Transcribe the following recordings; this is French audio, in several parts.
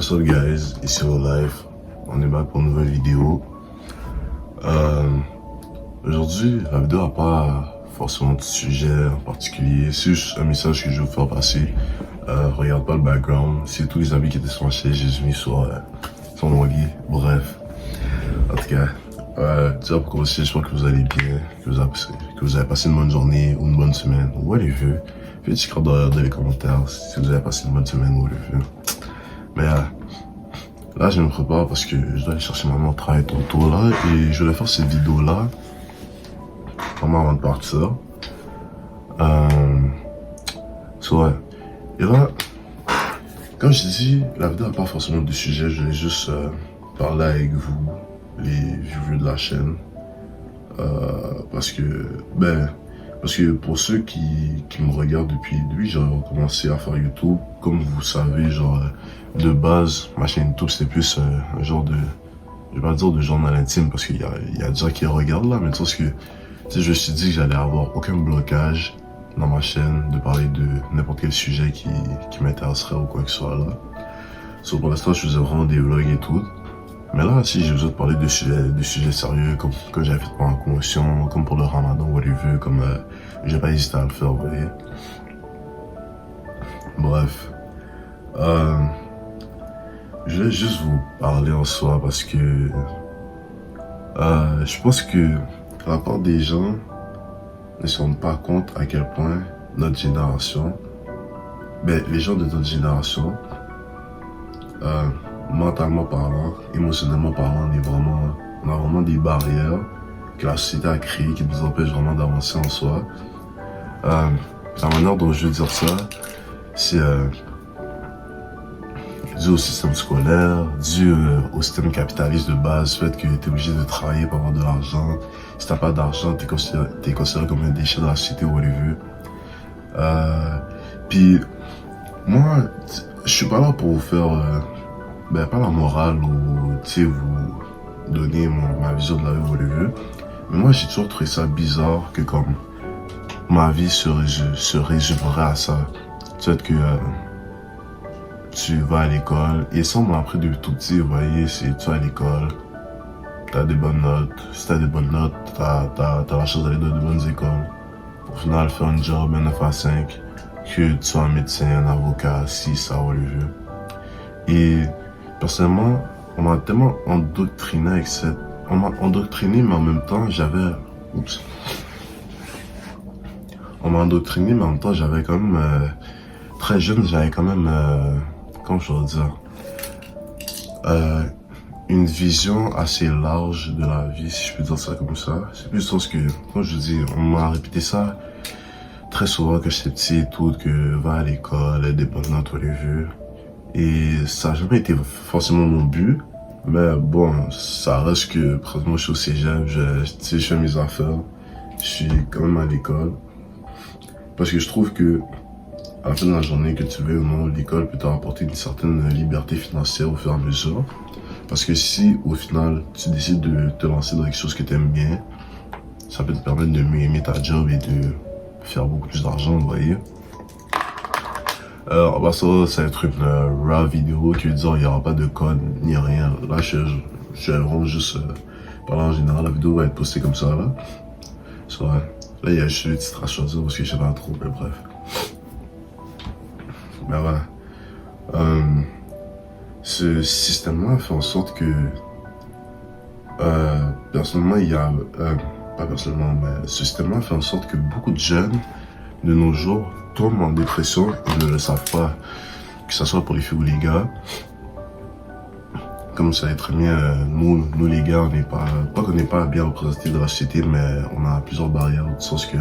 What's up guys, ici au live, on est back pour une nouvelle vidéo. Aujourd'hui, la vidéo n'a pas forcément de sujet en particulier, c'est juste un message que je veux vous faire passer. Regarde pas le background, c'est tous les habits qui étaient sur ma chaise, j'ai mis sur mon lit, bref. En tout cas, déjà pour commencer, j'espère que vous allez bien, que vous avez passé une bonne journée ou une bonne semaine, ou whatever. Faites petit cœur dans les commentaires si vous avez passé une bonne semaine ou whatever. Mais là, je me prépare parce que je dois aller chercher maman au travail tantôt là et je vais faire cette vidéo là vraiment avant de partir. Ouais. Et là, comme je dis, la vidéo n'a pas forcément de sujet, je vais juste parler avec vous, les viewers de la chaîne. Parce que pour ceux qui me regardent depuis j'ai commencé à faire YouTube. Comme vous savez, genre, de base, ma chaîne YouTube, c'était plus un genre de, je vais pas dire de journal intime, parce qu'il y a des gens qui regardent là, mais tu sais, je me suis dit que j'allais avoir aucun blocage dans ma chaîne, de parler de n'importe quel sujet qui m'intéresserait ou quoi que ce soit là. Pour l'instant, je faisais vraiment des vlogs et tout. Mais là, si j'ai besoin de parler de sujets sérieux, comme j'avais fait pour la commotion, comme pour le ramadan, whatever, comme j'ai pas hésité à le faire, vous voyez. Bref. Je vais juste vous parler en soi parce que je pense que la part des gens ne se rendent pas compte à quel point notre génération, les gens de notre génération, mentalement parlant, émotionnellement parlant, on a vraiment des barrières que la société a créées qui nous empêchent vraiment d'avancer en soi. La manière dont je veux dire ça, c'est dû au système scolaire, dû au système capitaliste de base, le fait que tu es obligé de travailler pour avoir de l'argent. Si t'as pas d'argent, t'es considéré comme un déchet de la société ou whatever. Puis moi, je suis pas là pour vous faire pas la morale ou vous donner ma vision de la vie ou whatever. Mais moi, j'ai toujours trouvé ça bizarre que comme ma vie se résumerait à ça. Tu sais que tu vas à l'école et ça on m'a appris depuis tout petit, vous voyez, c'est tu vas à l'école, t'as des bonnes notes, si t'as des bonnes notes, t'as la chance d'aller dans de bonnes écoles. Au final, faire un job, un 9 à 5, que tu sois un médecin, un avocat, si ça whatever. Et personnellement, on m'a tellement endoctriné avec cette... On m'a endoctriné, mais en même temps, j'avais... Oups. On m'a endoctriné, mais en même temps, j'avais quand même... très jeune, j'avais quand même... comment je dois dire une vision assez large de la vie, si je peux dire ça comme ça. C'est plus sens que, comme je dis, on m'a répété ça très souvent quand j'étais petit et tout, que va à l'école, des bonnes notes, whatever. Et ça n'a jamais été forcément mon but. Mais bon, ça reste que, pratiquement, je suis au cégep, je fais mes affaires. Je suis quand même à l'école. Parce que je trouve que, à la fin de la journée, que tu veux ou non, l'école peut t'apporter une certaine liberté financière au fur et à mesure. Parce que si, au final, tu décides de te lancer dans quelque chose que tu aimes bien, ça peut te permettre de mieux aimer ta job et de faire beaucoup plus d'argent, vous voyez. Ça va être une raw vidéo qui veut dire il n'y aura pas de code ni rien. Là, je vais vraiment juste parler en général. La vidéo va être postée comme ça, là. Là, il y a juste des titres à choisir parce que je sais pas trop, mais bref. Mais voilà. Ce système-là fait en sorte que, personnellement, pas personnellement, mais ce système-là fait en sorte que beaucoup de jeunes, de nos jours, tombent en dépression et ne le savent pas. Que ce soit pour les filles ou les gars. Comme vous savez très bien, nous les gars, qu'on n'est pas bien représentés dans la société, mais on a plusieurs barrières, au sens que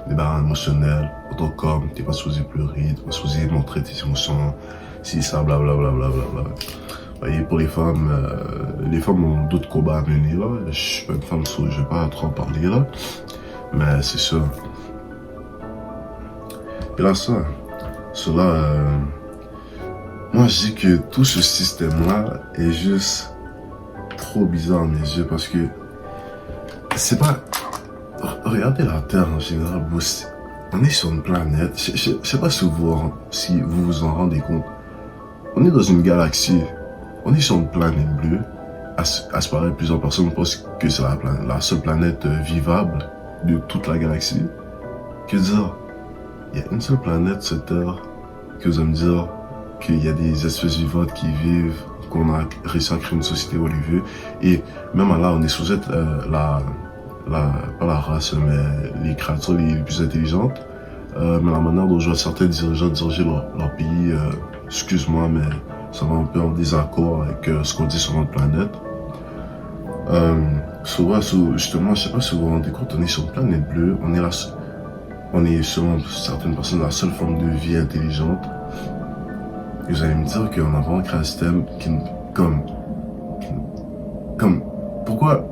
des barrières émotionnelles, autant comme t'es pas supposé pleurer, t'es pas supposé montrer tes émotions, si ça, blablabla. Vous voyez, pour les femmes ont d'autres combats à mener là. Je suis pas une femme, je vais pas trop en parler là, mais c'est ça. Et là, moi je dis que tout ce système-là est juste trop bizarre à mes yeux parce que c'est pas... Regardez la Terre en général, on est sur une planète, je sais pas si vous vous en rendez compte. On est dans une galaxie, on est sur une planète bleue. À ce paraît, plusieurs personnes pensent que c'est la seule planète vivable de toute la galaxie. Que dire? Il y a une seule planète sur Terre que vous allez me dire qu'il y a des espèces vivantes qui vivent, qu'on a réussi à créer une société au lieu. Et même là, on est sous pas la race, mais les créatures les plus intelligentes. Mais la manière dont je vois certains dirigeants diriger leur pays, excuse-moi, mais ça va un peu en désaccord avec ce qu'on dit sur notre planète. Justement, je sais pas si vous vous rendez compte, on est sur une planète bleue, on est selon certaines personnes la seule forme de vie intelligente. Et vous allez me dire qu'on a vraiment créé un système comme, pourquoi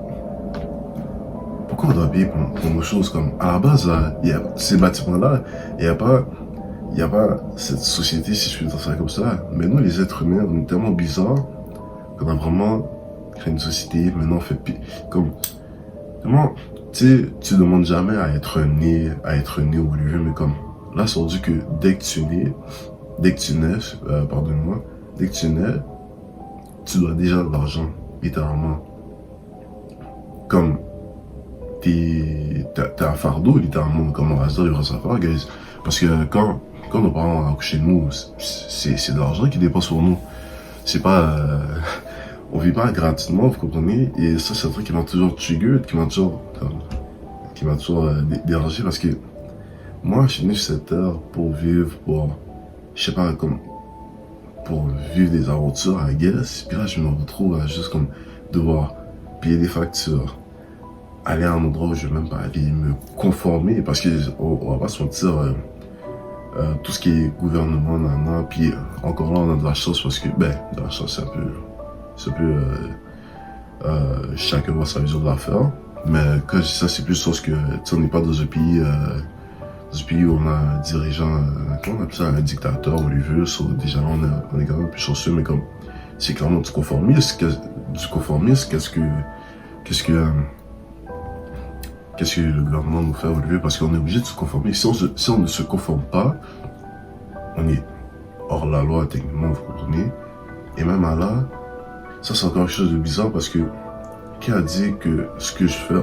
on doit payer pour nos choses comme, à la base, il y a ces bâtiments-là, il y a pas cette société, si je peux dire ça comme ça. Mais nous, les êtres humains, on est tellement bizarres qu'on a vraiment créé une société. Maintenant, on fait comme, vraiment, tu demandes jamais à être né au lieu, mais comme, là, c'est rendu que dès que tu nais, pardonne-moi, dès que tu nais, tu dois déjà de l'argent, littéralement. Comme, t'es un fardeau, littéralement, comme on va se dire, il va s'en faire, guys. Parce que quand nos parents ont accouché de nous, c'est de l'argent qu'ils dépensent pour nous. C'est pas, on vit pas gratuitement, vous comprenez? Et ça, c'est un truc qui m'a toujours trigger, qui m'a toujours dérangé parce que moi, je suis venu sur cette terre pour vivre, je sais pas, comme, pour vivre des aventures, I guess. Puis là, je me retrouve à juste comme devoir payer des factures, aller à un endroit où je vais même pas aller me conformer, parce que on va pas se mentir, tout ce qui est gouvernement, puis encore là, on a de la chance parce que, de la chance, c'est un peu, chacun voit sa vision de l'affaire. Mais quand je dis ça, c'est plus parce que, on n'est pas dans un pays où on a un dirigeant, comment on appelle ça, un dictateur, on lui veut, déjà là, on est quand même plus chanceux, mais comme, c'est clairement du conformisme, qu'est-ce que le gouvernement nous fait au lieu, parce qu'on est obligé de se conformer. Si on ne se conforme pas, on est hors la loi, techniquement, vous comprenez. Et même à là, ça c'est encore quelque chose de bizarre, parce que qui a dit que ce que je fais,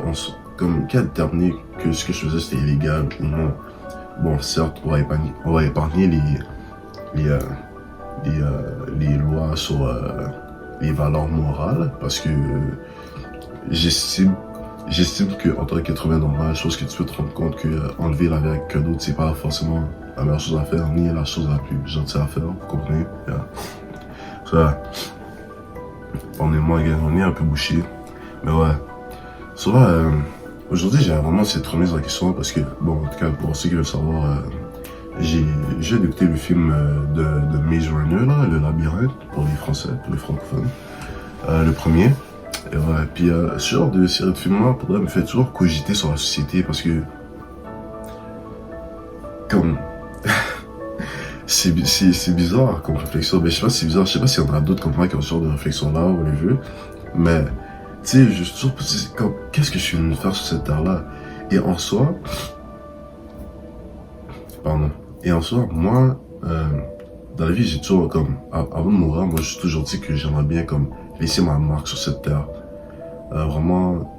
qui a déterminé que ce que je faisais c'était illégal ou non? Bon, certes, on va épargner les lois sur les valeurs morales, parce que j'estime qu'en tant qu'être humain normal, chose que tu peux te rendre compte que enlever la vie avec quelqu'un d'autre, c'est pas forcément la meilleure chose à faire, ni la chose la plus gentille à faire, vous comprenez? Ça, on est un peu bouché. Mais ouais. Aujourd'hui, j'ai vraiment cette remise en question parce que, bon, en tout cas, pour ceux qui veulent savoir, j'ai écouté le film de Maze Runner, là, Le Labyrinthe, pour les Français, pour les francophones. Le premier. Et ouais, puis ce genre de série de films-là, pour me fait toujours cogiter sur la société parce que, comme, c'est bizarre comme réflexion, mais je sais pas si c'est bizarre, je sais pas s'il y en a d'autres comme moi qui ont ce genre de réflexion-là, au lieu, mais, tu sais, je suis toujours comme, qu'est-ce que je suis venu faire sur cette terre-là? Et en soi, moi, dans la vie, j'ai toujours, comme, avant de mourir, moi, j'ai toujours dit que j'aimerais bien, comme, laisser ma marque sur cette terre. Vraiment,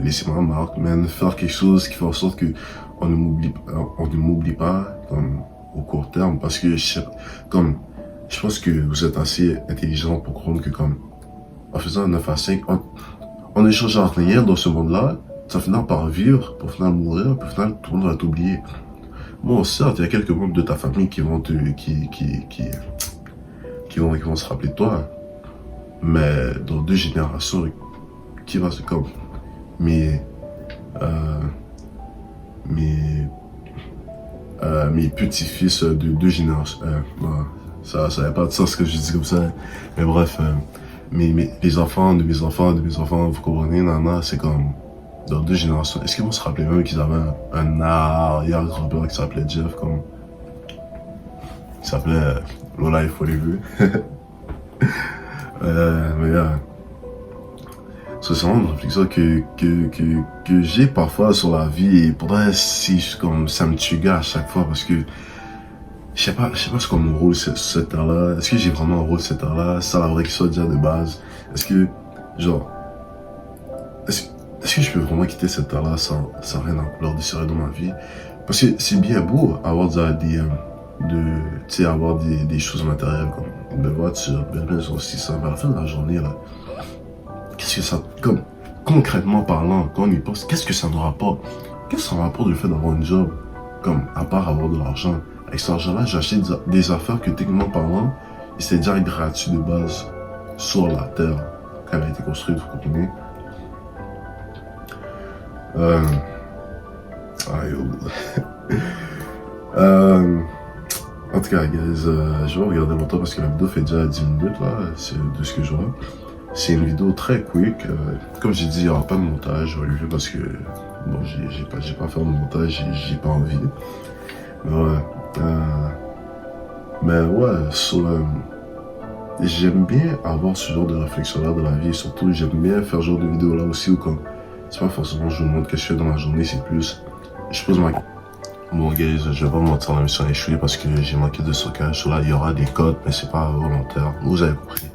laisser ma marque, mais faire quelque chose qui fait en sorte que on ne m'oublie pas, comme, au court terme, parce que je pense que vous êtes assez intelligent pour comprendre que, comme, en faisant 9 à 5, on ne change rien dans ce monde-là, ça finit par vivre, pour finir mourir, pour finir tout le monde va t'oublier. Bon, certes, il y a quelques membres de ta famille qui vont se rappeler de toi, mais dans 2 générations, qui va se comme mes petits-fils de 2 générations. Ça n'avait pas de sens ce que je dis comme ça. Mais bref, les enfants de mes enfants, vous comprenez, c'est comme dans 2 générations. Est-ce qu'ils vont se rappeler même qu'ils avaient un arrière-grand-père qui s'appelait Jeff, comme il s'appelait Lola, il faut les vues. C'est vraiment une réflexion que j'ai parfois sur la vie, et pourtant comme ça me tue à chaque fois parce que je sais pas c'est quoi mon rôle cette heure-là. Est-ce que j'ai vraiment un rôle cette heure-là? C'est ça la vraie question déjà de base. Est-ce que, genre, est-ce, est-ce que je peux vraiment quitter cette heure-là sans rien leur désirer dans ma vie? Parce que c'est bien beau avoir tu sais, avoir des choses matérielles comme une belle voiture, une belle maison, aussi ça. Mais à la fin de la journée, là, qu'est-ce que ça, comme, concrètement parlant, quand on y pense, qu'est-ce que ça nous rapporte? Qu'est-ce que ça me rapporte le fait d'avoir une job? Comme, à part avoir de l'argent. Avec cet argent-là, j'ai acheté des affaires que techniquement parlant, c'était déjà gratuit de base sur la terre quand elle a été construite, vous comprenez? Euh, aïe, oh. En tout cas, guys, je vais regarder longtemps parce que la vidéo fait déjà 10 minutes là, c'est de ce que je vois. C'est une vidéo très quick. Comme j'ai dit, il n'y aura pas de montage. Je vais le faire parce que bon, j'ai pas fait de montage, j'ai pas envie. Mais ouais, j'aime bien avoir ce genre de réflexion-là dans la vie. Et surtout, j'aime bien faire ce genre de vidéo-là aussi où comme, c'est pas forcément je vous montre ce que je fais dans la journée, c'est plus, je pose ma... Bon, guys, je vais pas me mentir, la mission a échoué parce que j'ai manqué de stockage. Là, il y aura des codes, mais c'est pas volontaire. Vous avez compris.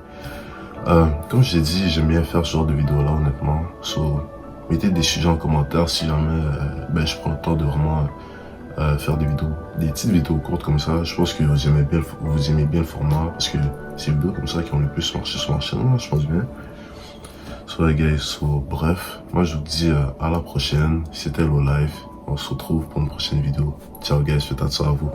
Comme je l'ai dit, j'aime bien faire ce genre de vidéo-là, honnêtement. Mettez des sujets en commentaire si jamais je prends le temps de vraiment faire des petites vidéos courtes comme ça. Je pense que vous aimez bien le format parce que c'est les vidéos comme ça qui ont le plus marché sur ma chaîne, je pense bien. Ouais, guys, bref, moi je vous dis à la prochaine. C'était Low Life. On se retrouve pour une prochaine vidéo. Ciao, guys, faites attention à vous.